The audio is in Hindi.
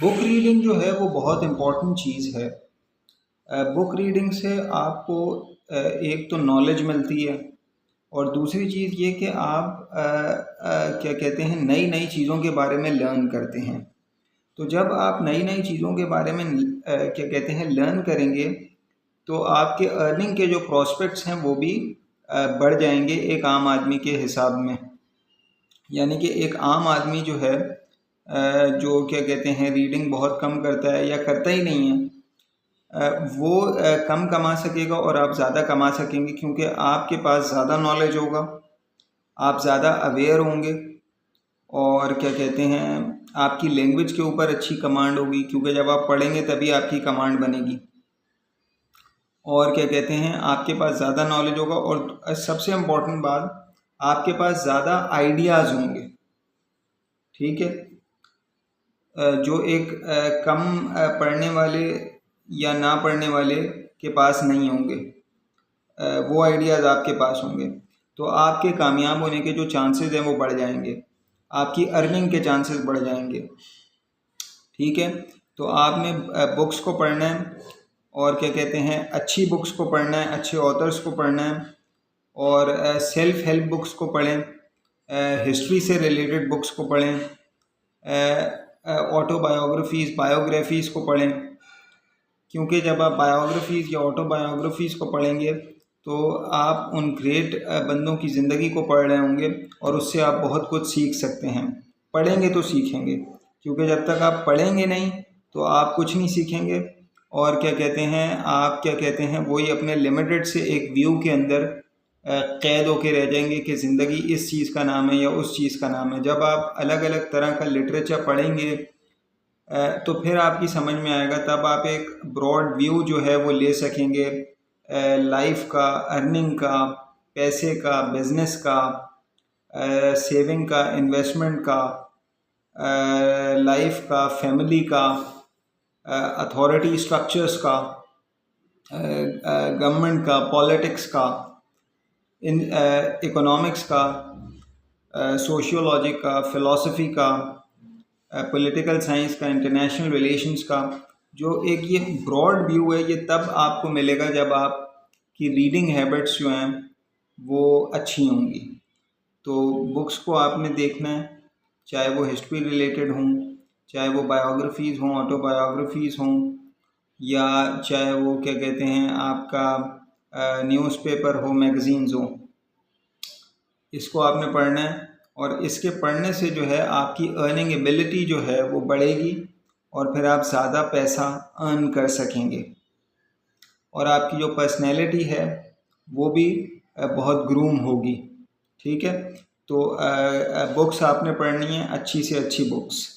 बुक रीडिंग जो है वो बहुत इम्पोर्टेंट चीज़ है। बुक रीडिंग से आपको एक तो नॉलेज मिलती है और दूसरी चीज़ ये कि आप क्या कहते हैं, नई नई चीज़ों के बारे में लर्न करते हैं। तो जब आप नई नई चीज़ों के बारे में क्या कहते हैं लर्न करेंगे, तो आपके अर्निंग के जो प्रॉस्पेक्ट्स हैं वो भी बढ़ जाएंगे एक आम आदमी के हिसाब में। यानी कि एक आम आदमी जो है जो क्या कहते हैं रीडिंग बहुत कम करता है या करता ही नहीं है, वो कम कमा सकेगा और आप ज़्यादा कमा सकेंगे, क्योंकि आपके पास ज़्यादा नॉलेज होगा, आप ज़्यादा अवेयर होंगे और क्या कहते हैं आपकी लैंग्वेज के ऊपर अच्छी कमांड होगी, क्योंकि जब आप पढ़ेंगे तभी आपकी कमांड बनेगी। और क्या कहते हैं आपके पास ज़्यादा नॉलेज होगा और सबसे इम्पोर्टेंट बात, आपके पास ज़्यादा आइडियाज़ होंगे। ठीक है, जो एक कम पढ़ने वाले या ना पढ़ने वाले के पास नहीं होंगे, वो आइडियाज़ आपके पास होंगे। तो आपके कामयाब होने के जो चांसेस हैं वो बढ़ जाएंगे, आपकी अर्निंग के चांसेस बढ़ जाएंगे। ठीक है, तो आपने बुक्स को पढ़ना है और क्या कहते हैं अच्छी बुक्स को पढ़ना है, अच्छे ऑथर्स को पढ़ना है और सेल्फ हेल्प बुक्स को पढ़ें, हिस्ट्री से रिलेटेड बुक्स को पढ़ें, ऑटोबायोग्राफीज़ बायोग्राफीज़ को पढ़ें, क्योंकि जब आप बायोग्राफीज़ या ऑटोबायोग्राफीज़ को पढ़ेंगे तो आप उन ग्रेट बंदों की ज़िंदगी को पढ़ रहे होंगे और उससे आप बहुत कुछ सीख सकते हैं। पढ़ेंगे तो सीखेंगे, क्योंकि जब तक आप पढ़ेंगे नहीं तो आप कुछ नहीं सीखेंगे। और क्या कहते हैं आप क्या कहते हैं वही अपने लिमिटेड से एक व्यू के अंदर कैद होके रह जाएंगे कि ज़िंदगी इस चीज़ का नाम है या उस चीज़ का नाम है। जब आप अलग अलग तरह का लिटरेचर पढ़ेंगे तो फिर आपकी समझ में आएगा, तब आप एक ब्रॉड व्यू जो है वो ले सकेंगे लाइफ का, अर्निंग का, पैसे का, बिजनेस का, सेविंग का, इन्वेस्टमेंट का, लाइफ का, फैमिली का, अथॉरिटी स्ट्रक्चर्स का, गवर्नमेंट का, पॉलिटिक्स का, इकोनॉमिक्स का, सोशियोलॉजी का, फ़िलॉसफी का, पॉलिटिकल साइंस का, इंटरनेशनल रिलेशंस का। जो एक ये ब्रॉड व्यू है ये तब आपको मिलेगा जब आपकी रीडिंग हैबिट्स जो हैं वो अच्छी होंगी। तो बुक्स को आपने देखना है, चाहे वो हिस्ट्री रिलेटेड हों, चाहे वो बायोग्राफीज़ हों, ऑटोबायोग्राफीज़ हों, या चाहे वो क्या कहते हैं आपका न्यूज़पेपर हो, मैगज़ीन्स हो, इसको आपने पढ़ना है। और इसके पढ़ने से जो है आपकी अर्निंग एबिलिटी जो है वो बढ़ेगी और फिर आप ज़्यादा पैसा अर्न कर सकेंगे और आपकी जो पर्सनैलिटी है वो भी बहुत ग्रूम होगी। ठीक है, तो बुक्स आपने पढ़नी है, अच्छी से अच्छी बुक्स।